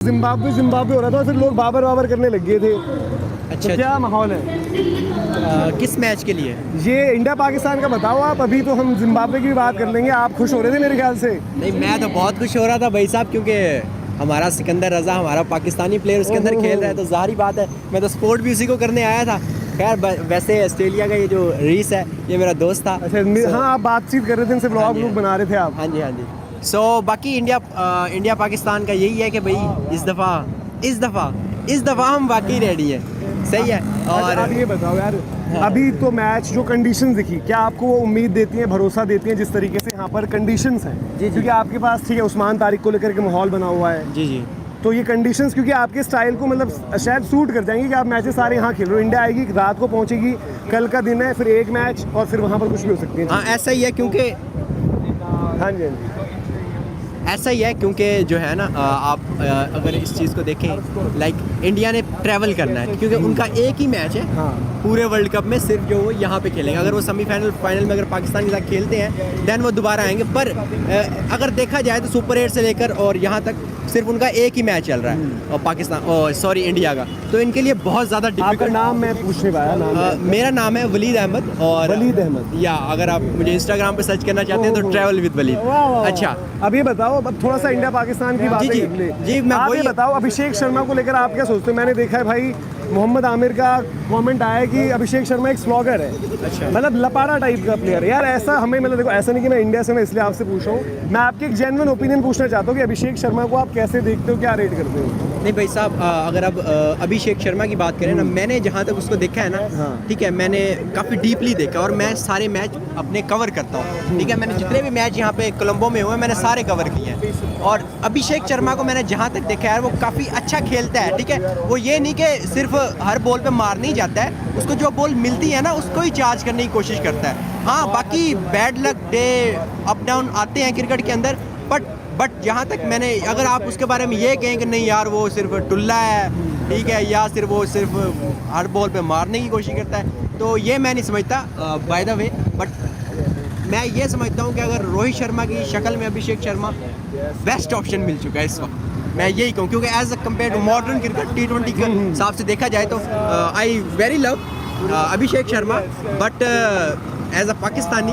Zimbabwe Zimbabwe हो रहा था, फिर लोग बाबर बाबर करने लग गए थे। अच्छा, तो क्या माहौल है किस मैच के लिए? ये इंडिया पाकिस्तान का बताओ आप। अभी तो हम जिम्बाब्वे की भी बात कर लेंगे। आप खुश हो रहे थे मेरे ख्याल से। नहीं, मैं तो बहुत खुश हो रहा था भाई साहब, क्योंकि हमारा सिकंदर रजा, हमारा पाकिस्तानी प्लेयर उसके अंदर खेल रहा है, तो जाहिर बात है मैं तो सपोर्ट भी उसी को करने आया था। खैर वैसे ऑस्ट्रेलिया का ये जो रीस है, ये मेरा दोस्त था। अच्छा हाँ, आप बातचीत कर रहे थे, इनसे ब्लॉग व्लॉग बना रहे थे आप। हाँ जी, हाँ जी। बाकी इंडिया पाकिस्तान का यही है कि भाई इस दफ़ा हम वाकई रेडी हैं। सही है। और आप ये बताओ यार, अभी तो मैच जो कंडीशंस दिखी, क्या आपको वो उम्मीद देती हैं, भरोसा देती हैं जिस तरीके से यहाँ पर कंडीशंस हैं? जी। क्योंकि आपके पास ठीक है उस्मान तारिक को लेकर के माहौल बना हुआ है। जी। तो ये कंडीशंस क्योंकि आपके स्टाइल को मतलब शायद सूट कर जाएंगे कि आप मैचेस सारे यहाँ खेल रहे हो। इंडिया आएगी, रात को पहुँचेगी, कल का दिन है, फिर एक मैच और फिर वहाँ पर कुछ भी हो सकती है। हाँ, ऐसा ही है क्योंकि हाँ जी, हाँ जी। ऐसा ही है क्योंकि जो है ना, आप अगर इस चीज़ को देखें, लाइक इंडिया ने ट्रैवल करना है क्योंकि उनका एक ही मैच है हाँ। पूरे वर्ल्ड कप में, सिर्फ जो वो यहाँ पे खेलेंगे। अगर वो सेमीफाइनल फाइनल में अगर पाकिस्तान के साथ खेलते हैं देन वो दोबारा आएंगे। पर अगर देखा जाए तो सुपर 8 से लेकर और यहाँ तक सिर्फ उनका एक ही मैच चल रहा है, और पाकिस्तान इंडिया का। तो इनके लिए बहुत ज़्यादा आपका डिफिकल्ट। नाम मैं पूछने पाया नाम मेरा नाम है वलीद अहमद। और वलीद अहमद, या अगर आप मुझे इंस्टाग्राम पे सर्च करना चाहते हैं तो ट्रैवल विद वलीद। अच्छा, अब ये बताओ, अब थोड़ा सा इंडिया पाकिस्तान की बात जी, कर ले। जी, मैं आप वही ये बताओ, अभिषेक शर्मा को लेकर आप क्या सोचते हो? मैंने देखा है भाई, मोहम्मद आमिर का कमेंट आया कि अभिषेक शर्मा एक स्लॉगर है। अच्छा। मतलब लपाड़ा टाइप का प्लेयर है यार। ऐसा हमें मतलब देखो, ऐसा नहीं कि मैं इंडिया से, मैं इसलिए आपसे पूछ रहा हूँ। मैं आपके एक जेन्युइन ओपिनियन पूछना चाहता हूँ कि अभिषेक शर्मा को आप कैसे देखते हो, क्या रेट करते हो? नहीं भाई साहब, अगर अब अभिषेक शर्मा की बात करें ना, मैंने जहाँ तक उसको देखा है ना, हाँ। ठीक है, मैंने काफ़ी डीपली देखा और मैं सारे मैच अपने कवर करता हूँ। ठीक है, मैंने जितने भी मैच यहाँ पे कोलंबो में हुए मैंने सारे कवर किए हैं। और अभिषेक शर्मा को मैंने जहाँ तक देखा है वो काफ़ी अच्छा खेलता है। ठीक है, वो ये नहीं कि सिर्फ हर बॉल पे मार नहीं जाता है, उसको जो बॉल मिलती है ना उसको ही चार्ज करने की कोशिश करता है। हाँ, बाकी bad luck day up down आते हैं क्रिकेट के अंदर, बट जहाँ तक मैंने, अगर आप उसके बारे में ये कहें कि नहीं यार वो सिर्फ टुल्ला है, ठीक है, या वो सिर्फ हर बॉल पे मारने की कोशिश करता है, तो ये मैं नहीं समझता बाय द वे। बट मैं ये समझता हूँ कि अगर रोहित शर्मा की शक्ल में अभिषेक शर्मा बेस्ट ऑप्शन मिल चुका है इस वक्त, मैं यही कहूँ, क्योंकि as a compare to modern cricket T20 के हिसाब से देखा जाए तो I very love Abhishek Sharma. But as a Pakistani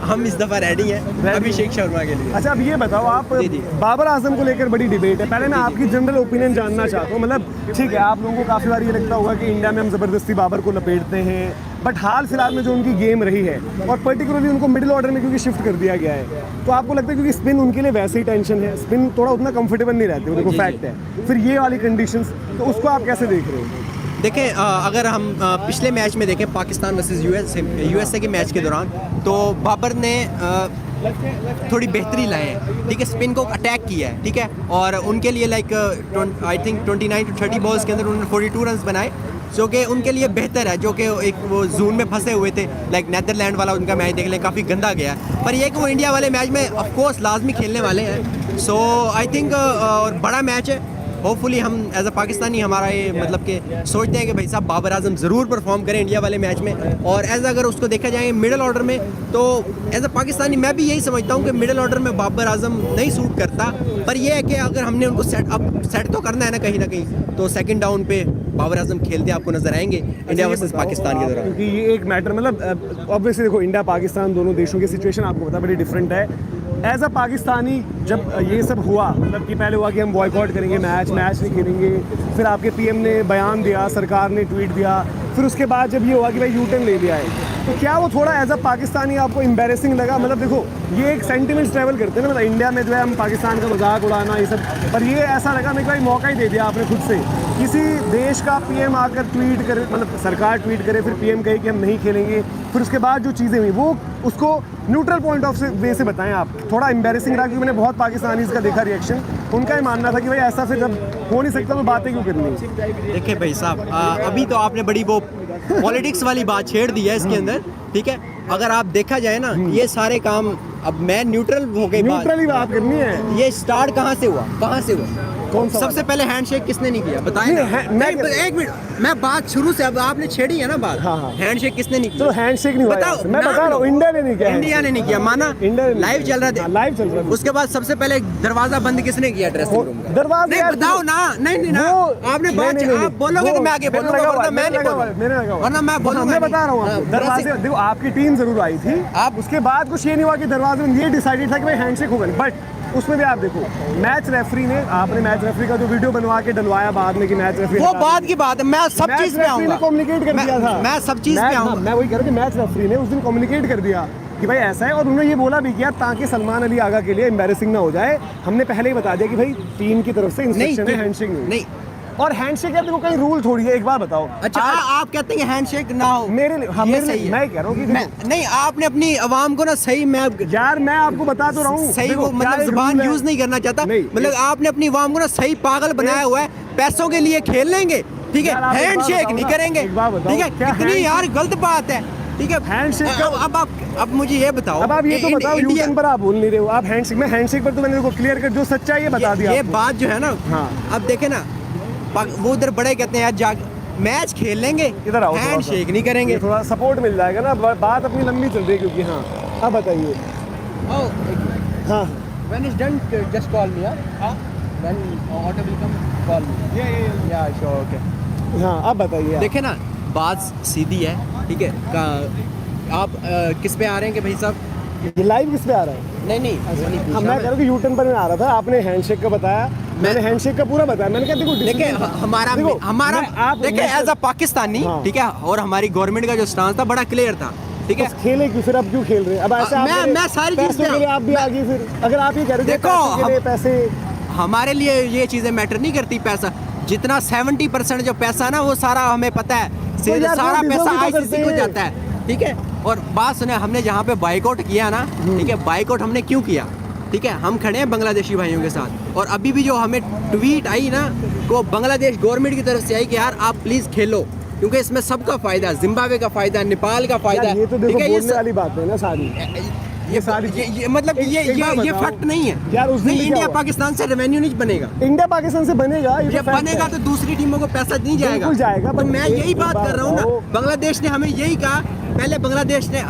हम इस दफ़ा रेडी हैं अभिषेक शर्मा के लिए। अच्छा, अब ये बताओ आप, जी। बाबर आजम को लेकर बड़ी डिबेट है। पहले मैं आपकी जनरल ओपिनियन जानना चाहता हूँ। मतलब ठीक है, आप लोगों को काफ़ी बार ये लगता होगा कि इंडिया में हम ज़बरदस्ती बाबर को लपेटते हैं, बट हाल फिलहाल में जो उनकी गेम रही है, और पर्टिकुलरली उनको मिडिल ऑर्डर में क्योंकि शिफ्ट कर दिया गया है, तो आपको लगता है क्योंकि स्पिन उनके लिए वैसे ही टेंशन है, स्पिन थोड़ा उतना कंफर्टेबल नहीं रहते, वो देखो फैक्ट है। फिर ये वाली कंडीशंस, तो उसको आप कैसे देख रहे हो? देखें, अगर हम पिछले मैच में देखें पाकिस्तान वर्सेस यूएसए के मैच के दौरान, तो बाबर ने थोड़ी बेहतरी लाए हैं। ठीक है, स्पिन को अटैक किया है, ठीक है, और उनके लिए like I think 29 to 30 balls के अंदर उन्होंने 42 रन बनाए, जो कि उनके लिए बेहतर है। जो कि एक वो जोन में फंसे हुए थे, लाइक नेदरलैंड वाला उनका मैच देख लें, काफ़ी गंदा गया है। पर ये कि वो इंडिया वाले मैच में ऑफ कोर्स लाजमी खेलने वाले हैं। सो आई थिंक और बड़ा मैच है। होपफुली हम एज अ पाकिस्तानी, हमारा ये मतलब कि सोचते हैं कि भाई साहब बाबर आजम ज़रूर परफॉर्म करें इंडिया वाले मैच में। और एज अगर उसको देखा जाए मिडिल ऑर्डर में, तो एज अ पाकिस्तानी मैं भी यही समझता हूँ कि मिडिल ऑर्डर में बाबर आजम नहीं सूट करता। पर यह है कि अगर हमने उनको सेट तो करना है ना कहीं, तो सेकंड डाउन पे बाबर आजम खेलते आपको नजर आएंगे इंडिया वर्सेस पाकिस्तान के दौरान। क्योंकि ये एक मैटर, मतलब ऑब्वियसली देखो, इंडिया पाकिस्तान दोनों देशों की सिचुएशन आपको पता बड़ी डिफरेंट है। एज अ पाकिस्तानी जब ये सब हुआ, मतलब कि पहले हुआ कि हम बॉयकॉट करेंगे, मैच नहीं खेलेंगे, फिर आपके पीएम ने बयान दिया, सरकार ने ट्वीट दिया, फिर उसके बाद जब ये हुआ कि भाई यूटर्न ले लिया है, तो क्या वो थोड़ा एज अ पाकिस्तानी आपको एम्बेरेसिंग लगा? मतलब देखो, ये एक सेंटिमेंट्स ट्रैवल करते हैं ना, मतलब इंडिया में जो है हम पाकिस्तान का मजाक उड़ाना ये सब, पर ये ऐसा लगा मेरे को भाई मौका ही दे दिया आपने खुद से। किसी देश का पीएम आकर ट्वीट करे, मतलब सरकार ट्वीट करे, फिर पीएम कहे कि हम नहीं खेलेंगे, फिर उसके बाद जो चीज़ें हुई वो उसको न्यूट्रल पॉइंट ऑफ वे से बताएं आप। थोड़ा एम्बेरेसिंग रहा, क्योंकि मैंने बहुत पाकिस्तानीज़ का देखा रिएक्शन, उनका ही मानना था कि भाई ऐसा फिर जब हो नहीं सकता तो बातें क्यों करनी। देखिए भाई साहब, अभी तो आपने बड़ी वो पॉलिटिक्स वाली बात छेड़ दी है इसके अंदर। ठीक है, अगर आप देखा जाए ना, ये सारे काम, अब मैं न्यूट्रल हो गई, न्यूट्रल ही बात करनी है। ये स्टार्ट कहाँ से हुआ? कौन सा सबसे पहले हैंडशेक किसने नहीं किया बताएं नहीं, ना। मैं एक मिनट, मैं बात शुरू से, अब आपने छेड़ी है ना बात। हाँ, हाँ। हैंडशेक किसने नहीं चलो किया? हैंडशेक नहीं हुआ बताओ, यार। मैं नाम बता रहा हूँ लो। इंडिया ने नहीं किया, इंडिया ने नहीं किया, माना। इंडिया ने नहीं लाइव किया। चल रहा था। हाँ, लाइव चल रहा था। उसके बाद सबसे पहले दरवाजा बंद किसने किया ड्रेसिंग रूम का? दरवाजा नहीं यार, बताओ ना। नहीं ना, आपने बात, आप बोलोगे तो मैं आगे बोलूंगा, वरना मैं नहीं बोलूंगा, वरना मैं बोलूंगा। मैं बता रहा हूँ हाँ, आपको, दरवाजे देखो आपकी टीम जरूर आई थी, आप उसके बाद कुछ ये नहीं हुआ कि दरवाजे में ये डिसाइडेड था कि भाई हैंडशेक होगा, बट उसमें भी आप देखो मैच रेफरी ने, आपने मैच रेफरी का जो वीडियो बनवा के डलवाया बाद में कि मैच रेफरी, वो बाद की बात है, मैं सब चीज पे आऊंगा। कम्युनिकेट कर दिया था, मैं सब चीज पे आऊंगा। मैं वही कह रहा हूँ कि मैच रेफरी ने उस दिन कम्युनिकेट कर दिया कि भाई ऐसा है, और उन्होंने ये बोला भी किया ताकि सलमान अली आगा के लिए एम्बैरेसिंग ना हो जाए। हमने पहले ही बता दिया कि भाई टीम की तरफ से इंस्ट्रक्शन है हैंडशेक नहीं। और हैंडशेक है, देखो कहीं रूल थोड़ी है, एक बार बताओ। अच्छा आप कहते हैं हैंडशेक ना हो, मेरे लिए, हाँ, ये मेरे सही लिए है। मैं कह रहा हूँ कि देखो, नहीं, आपने अपनी आवाम को ना सही, मैं यार मैं आपको बता तो रहा हूँ सही देखो, वो क्या मतलब एक जुबान rule है। यूज नहीं करना चाहता, नहीं, मतलब आपने अपनी आवाम को ना सही पागल बनाया हुआ है। पैसों के लिए खेल लेंगे, ठीक है, यार, आप एक बात हैंडशेक बताओ नहीं ना, करेंगे, एक बात बताओ, ठीक है, क्या कितनी यार गलत बात है, ठीक है। हैंडशेक का- अब मुझे ये बताओ, अब आप ये तो बताओ, इंडिया- यूटर्न पर आप बोल नहीं रहे हो, आप हैंडशेक में, हैंडशेक पर तो मैंने देखो क्लियर कर जो सच्चा है ये बता दिया ये आपको। बात जो है ना, हाँ। अब देखे ना, वो उधर बड़े कहते हैं यार जाग मैच खेल लेंगे, इधर आओ, थोड़ा सा। हैंडशेक नहीं करेंगे। ये थोड़ा सपोर्ट मिल जाएगा ना, बात अपनी लंबी चल रही है क्योंकि, हाँ अब बताइए। हाँ When it's done, just call me, huh? When auto will come, call me. Yeah, sure, okay. हाँ अब बताइए आप। देखे ना, बात सीधी है, ठीक है। आप किस पे आ रहे हैं कि भाई साहब? ये लाइव किस पे आ रहा है? नहीं हाँ, मैं कह रहा हूँ कि यूटर्न पर मैं आ रहा था, आपने हैंडशेक का बताया, मैंने हैंडशेक का पूरा बताया, मैंने कहा देखो देखिए discipline- हमारा देखो, हमारा मैं- आप देखिए एज अ पाकिस्तानी, हाँ। ठीक है, और हमारी गवर्नमेंट का जो स्टांस था बड़ा क्लियर था, ठीक है। बस खेले क्यों फिर, अब क्यों खेल रहे हैं? अब ऐसे आप कह रहे- मैं सारी चीज़ पैसों पे- के लिए आप भी आ गए फिर, अगर आप ये कह रहे थे देखो, पैसों के लिए पैसे, हमारे लिए ये चीजें मैटर नहीं करती, पैसा जितना 70% जो पैसा है ना वो सारा हमें पता है, तो यार सारा वो पैसा deserve भी तो आईसीसी करते को हैं। जाता है, ठीक है। और बात सुने, हमने जहाँ पे बाइकआउट किया ना, ठीक है, बाइकआउट हमने क्यों किया, ठीक है, हम खड़े हैं बांग्लादेशी भाइयों के साथ, और अभी भी जो हमें ट्वीट आई ना, वो बांग्लादेश गवर्नमेंट की तरफ से आई कि यार आप प्लीज खेलो, क्योंकि इसमें सबका फायदा, जिम्बाब्वे का फायदा, नेपाल का फायदा, यार ये तो देखो ठीक है। बोलने वाली बात है ना सारी, ये सारी ये मतलब एक- एक बात ये बताओ। फैक्ट नहीं है यार उस दिन नहीं, भी क्या इंडिया हुआ? पाकिस्तान से रेवेन्यू नहीं बनेगा, इंडिया पाकिस्तान से बनेगा, ये जब तो fact बनेगा है। तो दूसरी टीमों को पैसा नहीं जाएगा, बिल्कुल जाएगा, तो but मैं एक- यही एक बात बात कर रहा हूँ ना, बताओ। बांग्लादेश ने हमें यही कहा, पहले बांग्लादेश ने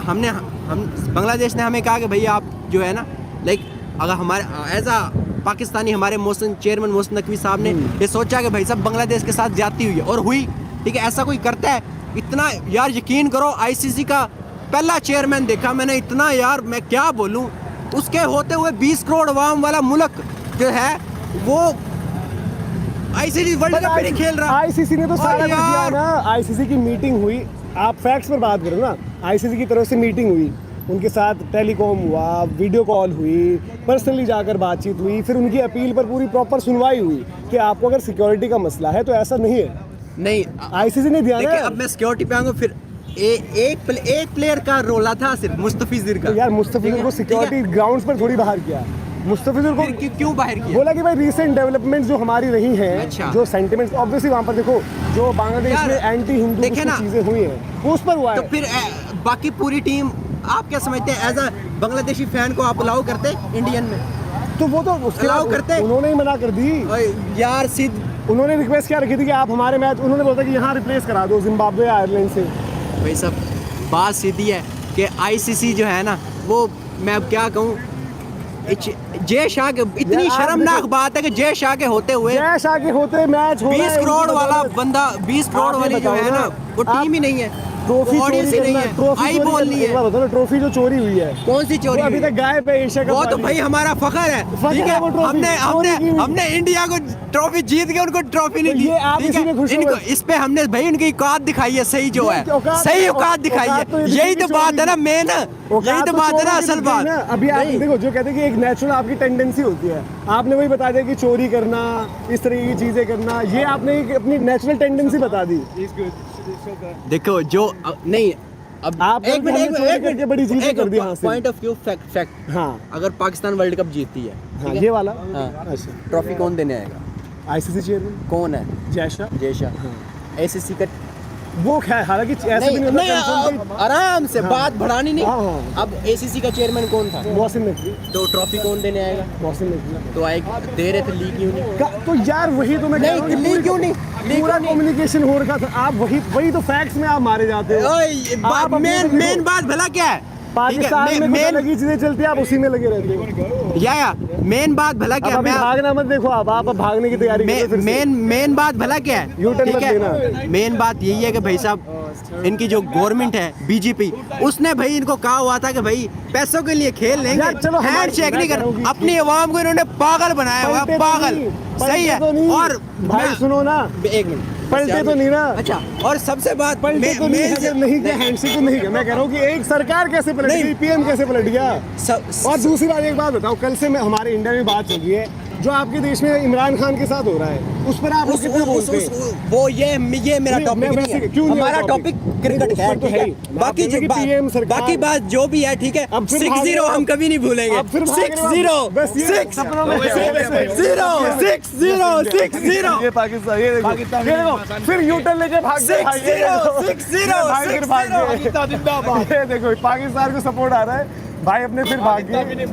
बांग्लादेश ने हमें कहा कि भैया आप जो है ना, लाइक अगर हमारे एज अ पाकिस्तानी, हमारे चेयरमैन मोहसिन नकवी साहब ने ये सोचा कि भाई साहब बांग्लादेश के साथ ज्यादती हुई है, और हुई, ठीक है, ऐसा कोई करता है इतना, यार यकीन करो आईसीसी का पहला चेयरमैन देखा मैंने, इतना यार मैं क्या बोलूं, उसके होते हुए 20 करोड़ अवाम वाला मुल्क जो है वो आईसीसी वर्ल्ड कप नहीं खेल रहा। आईसीसी ने तो सारा कुछ यार। किया ना, आईसीसी की मीटिंग हुई, आप फैक्ट्स पर बात करो ना, आईसीसी की तरफ से मीटिंग हुई, उनके साथ टेलीकॉम हुआ, वीडियो कॉल हुई, पर्सनली जाकर बातचीत हुई, फिर उनकी अपील पर पूरी प्रॉपर सुनवाई हुई कि आपको अगर सिक्योरिटी का मसला है तो ऐसा नहीं है, नहीं आईसीसी ने दिया देखिए, ना। अब मैं सिक्योरिटी पे आऊंगा, फिर एक प्लेयर का रोला था सिर्फ, मुस्तफिजुर का, तो यार मुस्तफिजुर को सिक्योरिटी ग्राउंड्स पर थोड़ी बाहर किया, मुस्तफिजुर को फिर क्यों बाहर किया? बोला कि भाई रीसेंट डेवलपमेंट जो हमारी रही हैं, अच्छा। जो सेंटिमेंट्स ऑब्वियसली वहाँ पर देखो जो बांग्लादेश यार, में एंटी हिंदू देखे ना। चीजें हुई हैं वो उस पर हुआ तो है। फिर बाकी पूरी टीम, आप क्या समझते हैं, एज अ बांग्लादेशी फैन को आप अलाउ करते इंडियन में? तो वो तो उसके allow बाद करते? उन्होंने ही मना कर दी, और यार सिद्ध, उन्होंने रिक्वेस्ट क्या रखी थी कि आप हमारे मैच, उन्होंने बोला था कि यहाँ रिप्लेस करा दो जिम्बाब्वे या आयरलैंड से। भाई सब बात सीधी है कि आईसीसी जो है ना, वो मैं अब क्या कहूँ, जय शाह के, इतनी यार, आप शर्मनाक देखो- बात है कि जय शाह के होते हुए जय शाह के होते मैच हो 20 करोड़ वाला बंदा, 20 करोड़ आप ये वाली जो है बताओ ना, ना, वो आप टीम ही नहीं है, ट्रॉफी वो ऑडियंस ही चोरी नहीं करना, है, ट्रॉफी आई चोरी बॉल करना, नहीं एक बार है। बताओ ना, ट्रॉफी जो चोरी हुई है कौन सी चोरी वो अभी हुई है? तक गायब है एशिया कप वो तो वाली। भाई हमारा फखर है, फखर ठीक है है, वो ट्रॉफी, हमने चोरी की हुई। हमने इंडिया को ट्रॉफी जीत के उनको ट्रॉफी नहीं तो दी, ये आप ठीक इसी है? में खुश हो इनको गए। इस पे हमने भाई उनकी औकात दिखाई है, सही जो ये है, औकात- सही औकात दिखाई औकात तो है, ये यही किसी तो बात चोरी है ना की- मेन, औकात यही तो बात है ना चोरी की असल दिख बात। गई ना। अभी आप नहीं। देखो जो कहते हैं कि एक नेचुरल आपकी टेंडेंसी होती है, आपने वही बता दिया कि चोरी करना, इस तरह की चीजें करना, ये आपने एक अपनी नेचुरल टेंडेंसी बता दी। देखो जो नहीं, अब आप एक मिनट, हमने चोरी करके बड़ी चीजें कर दी हासिल। पॉइंट ऑफ व्यू, फैक्ट, हाँ अगर पाकिस्तान वर्ल्ड कप जीतती है, हाँ ठीक है? ये वाला हाँ। अच्छा, ट्रॉफी कौन देने आएगा? आईसीसी चेयरमैन कौन है? जय शाह। जय शाह। हाँ। आईसीसी का वो है, हालांकि ऐसे भी नहीं नहीं नहीं, होता confirm आराम से बात बढ़ानी नहीं। हाँ, हाँ। अब एसीसी का चेयरमैन कौन था? कि मौसम नकवी, तो ट्रॉफी कौन देने आएगा? मौसम नकवी तो आए दे रहे थे, ली क्यों नहीं? तो यार वही तो मैं कह रहा हूँ कि नहीं, ली क्यों नहीं? ली पूरा क्यों नहीं? कम्युनिकेशन हो रखा था। आप वही तो फैक्ट्स में आप मारे जाते हो। आप अपने मेन को देखो। मेन बात भला क्या है? पाकिस्तान में कुछ मेन अलग ही चीजें चलती है, आप उसी में लगे रहते हो। या मेन बात भला अब क्या है? अभी भागना मत, देखो आप भागने की तैयारी करो फिर से। मेन बात भला क्या है? U-turn ठीक मत है, लेना। मेन बात यही है कि भाई साहब इनकी जो गवर्नमेंट है बीजेपी, उसने भाई इनको कहा हुआ था कि भाई पैसों के लिए खेल लेंगे, यार चलो हमारी- हैंडशेक नहीं मैं कर। कह रहा हूँ कि- अपनी आवाम को इन्होंने पागल बनाया हुआ है, पलटे तो पागल। नहीं, सही है। पलटे तो नहीं। और भाई सुनो ना, एक मिनट, पलटे तो नहीं ना। अच्छा, और सबसे बात पलटे तो नहीं, अगर नहीं किया हैंडशेक तो नहीं किया। मैं कह रहा हूँ कि एक सरकार कैसे पलट नहीं। गई, पीएम कैसे पलट गया। और दूसरी बात, एक बात बताओ, कल से मैं हमारे इंडिया में बात चल रही है, जो आपके देश में इमरान खान के साथ हो रहा है, उस पर आप लोग कितना बोलते हैं? वो ये मेरा नहीं, टॉपिक मैं नहीं वैसे है। क्यों नहीं हमारा है टॉपिक क्रिकेट उस है, पर तो ठीक है है। ही। बाकी आप जो बोलेंगे PM सरकार- बाकी बात जो भी है, ठीक है। अब फिर 6-0 भाग हम कभी नहीं भूलेंगे। अब फिर भाग रहे हो आप। 6-0 बस ये 6 सपनों में 6-0 6-0 ये पाकिस्तान, ये देखो, ये देखो, फिर यूटर्न लेके भाग गए, 6-0 6-0 भाग के भाग गए। ये देखो पाकिस्तान को सपोर्ट आ रहा है, भाई अपने फिर भाग गए।